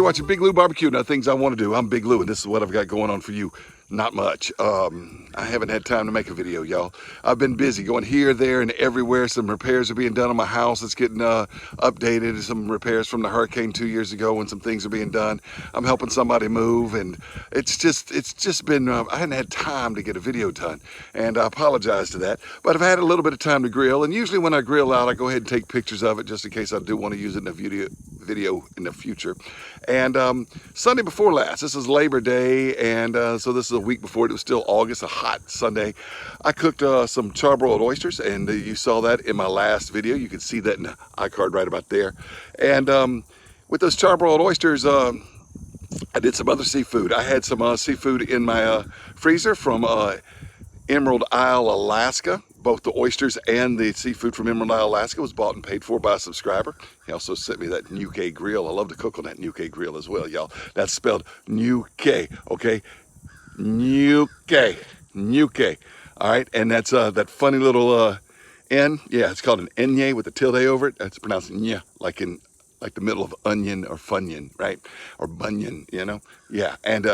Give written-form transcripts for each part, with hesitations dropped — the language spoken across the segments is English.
you're watching Big Lou Barbecue. Now, things I want to do. I'm Big Lou, and this is what I've got going on for you. Not much. I haven't had time to make a video, y'all. I've been busy going here, there, and everywhere. Some repairs are being done on my house. It's getting updated. Some repairs from the hurricane 2 years ago, and some things are being done. I'm helping somebody move, and it's just been, I hadn't had time to get a video done, and I apologize to that. But I've had a little bit of time to grill, and usually when I grill out, I go ahead and take pictures of it just in case I do want to use it in a video in the future. And Sunday before last, this is Labor Day, and so this is a week before. It was still August, a hot Sunday. I cooked some charbroiled oysters, and you saw that in my last video. You can see that in the iCard right about there. And with those charbroiled oysters, I did some other seafood. I had some seafood in my freezer from Emerald Isle, Alaska. Both the oysters and the seafood from Emerald Isle, Alaska was bought and paid for by a subscriber. He also sent me that Ñuke grill. I love to cook on that Ñuke grill as well, y'all. That's spelled Ñuke, okay? Ñuke, Ñuke. All right, and that's that funny little N. Yeah, it's called an enye with a tilde over it. It's pronounced nya, like the middle of onion or funyun, right? Or bunion, you know? Yeah, and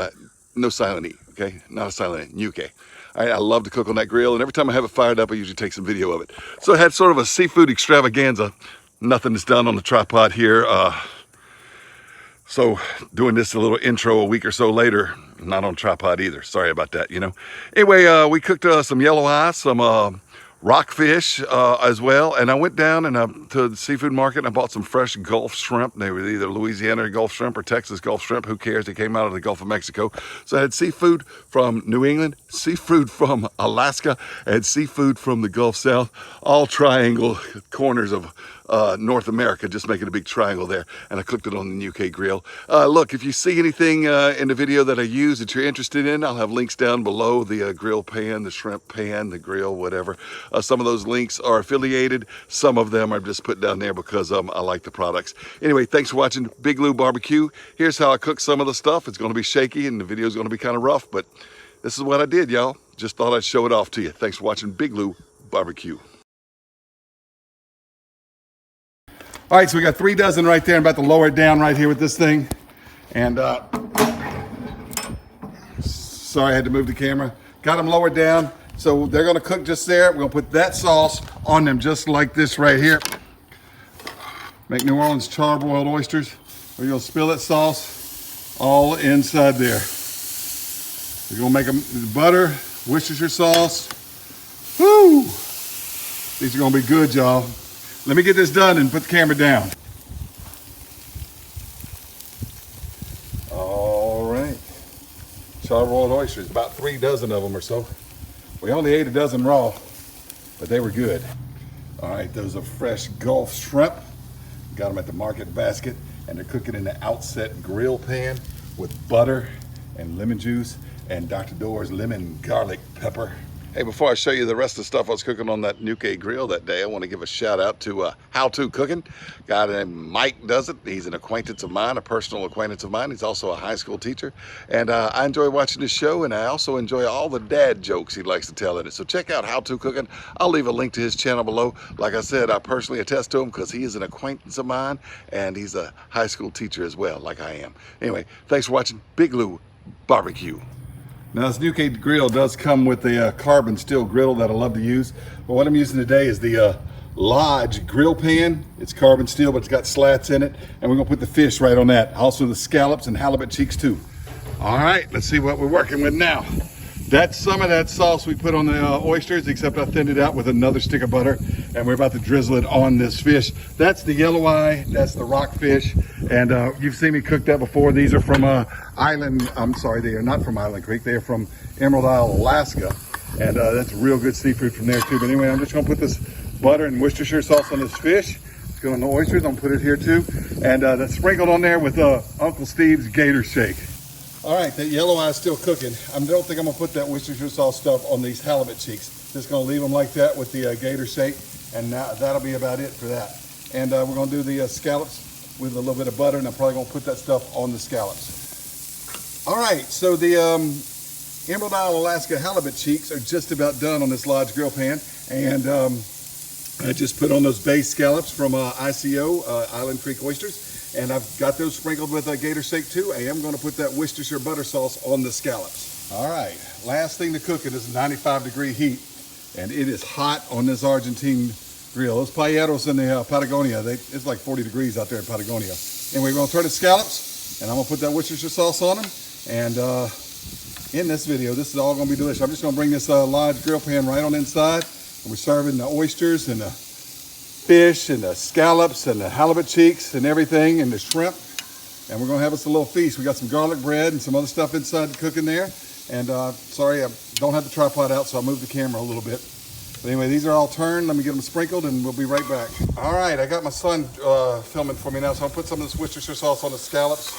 no silent E, okay? Not a silent E, Ñuke. I love to cook on that grill, and every time I have it fired up, I usually take some video of it. So I had sort of a seafood extravaganza. Nothing is done on the tripod here. So doing this a little intro a week or so later, not on tripod either. Sorry about that, you know. Anyway, we cooked some yellow eye, some rockfish as well, and I went down and to the seafood market and I bought some fresh Gulf shrimp. They were either Louisiana Gulf shrimp or Texas Gulf shrimp. Who cares? They came out of the Gulf of Mexico. So I had seafood from New England, seafood from Alaska, and seafood from the Gulf South. All triangle corners of North America, just making a big triangle there, and I cooked it on the Ñuke grill. Look, if you see anything in the video that I use that you're interested in, I'll have links down below, the grill pan, the shrimp pan, the grill, whatever. Some of those links are affiliated. Some of them are just put down there because I like the products. Anyway, thanks for watching Big Lou Barbecue. Here's how I cook some of the stuff. It's going to be shaky and the video is going to be kind of rough, but this is what I did, y'all. Just thought I'd show it off to you. Thanks for watching Big Lou Barbecue. All right, so we got 3 dozen right there. I'm about to lower it down right here with this thing. And sorry, I had to move the camera. Got them lowered down. So they're gonna cook just there. We're gonna put that sauce on them just like this right here. Make New Orleans charbroiled oysters. We're gonna spill that sauce all inside there. We're gonna make them butter, Worcestershire sauce. Woo! These are gonna be good, y'all. Let me get this done and put the camera down. All right. Charbroiled oysters, about 3 dozen of them or so. We only ate a dozen raw, but they were good. All right, those are fresh Gulf shrimp. Got them at the market basket, and they're cooking in the Outset grill pan with butter and lemon juice and Dr. Door's lemon garlic pepper. Hey, before I show you the rest of the stuff I was cooking on that Ñuke grill that day, I want to give a shout out to How To Cooking. Guy named Mike does it. He's an acquaintance of mine, a personal acquaintance of mine. He's also a high school teacher. And I enjoy watching his show, and I also enjoy all the dad jokes he likes to tell in it. So check out How To Cooking. I'll leave a link to his channel below. Like I said, I personally attest to him because he is an acquaintance of mine, and he's a high school teacher as well, like I am. Anyway, thanks for watching Big Lou Barbecue. Now this Ñuke grill does come with a carbon steel griddle that I love to use. But what I'm using today is the Lodge grill pan. It's carbon steel, but it's got slats in it. And we're gonna put the fish right on that. Also the scallops and halibut cheeks too. All right, let's see what we're working with now. That's some of that sauce we put on the oysters, except I thinned it out with another stick of butter, and we're about to drizzle it on this fish. That's the yellow eye, that's the rockfish, and you've seen me cook that before. These are from they are not from Island Creek, they are from Emerald Isle, Alaska, and that's real good seafood from there too. But anyway, I'm just gonna put this butter and Worcestershire sauce on this fish. It's going on the oysters, I'm gonna put it here too, and that's sprinkled on there with Uncle Steve's Gator Shake. All right, that yellow eye is still cooking. I don't think I'm gonna put that Worcestershire sauce stuff on these halibut cheeks. Just gonna leave them like that with the Gator Shake, and now that'll be about it for that. And we're gonna do the scallops with a little bit of butter, and I'm probably gonna put that stuff on the scallops. All right, so the Emerald Isle, Alaska halibut cheeks are just about done on this Lodge grill pan, and I just put on those base scallops from ICO, Island Creek Oysters. And I've got those sprinkled with a gator steak too. I am gonna put that Worcestershire butter sauce on the scallops. All right, last thing to cook it is 95-degree heat. And it is hot on this Argentine grill. Those paelleros in the Patagonia, it's like 40 degrees out there in Patagonia. Anyway, we're gonna turn the scallops, and I'm gonna put that Worcestershire sauce on them. And in this video, this is all gonna be delicious. I'm just gonna bring this large grill pan right on inside, and we're serving the oysters and the fish and the scallops and the halibut cheeks and everything and the shrimp. And we're gonna have us a little feast. We got some garlic bread and some other stuff inside cooking there. And sorry, I don't have the tripod out, so I'll move the camera a little bit. But anyway, these are all turned. Let me get them sprinkled and we'll be right back. All right, I got my son filming for me now, so I'll put some of this Worcestershire sauce on the scallops.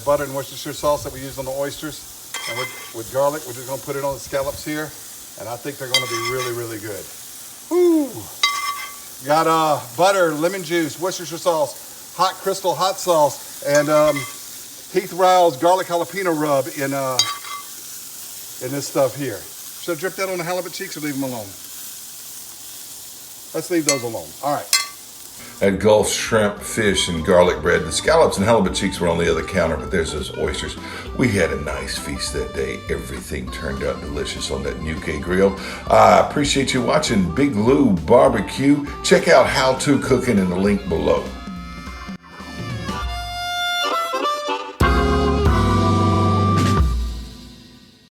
Butter and Worcestershire sauce that we used on the oysters. And with garlic, we're just gonna put it on the scallops here. And I think they're gonna be really, really good. Woo! Got butter, lemon juice, Worcestershire sauce, hot crystal hot sauce, and Heath Ryle's garlic jalapeno rub in this stuff here. Should I drip that on the halibut cheeks or leave them alone? Let's leave those alone. All right. At Gulf shrimp, fish, and garlic bread. The scallops and halibut cheeks were on the other counter, but there's those oysters. We had a nice feast that day. Everything turned out delicious on that Ñuke grill. I appreciate you watching Big Lou Barbecue. Check out How To Cooking in the link below.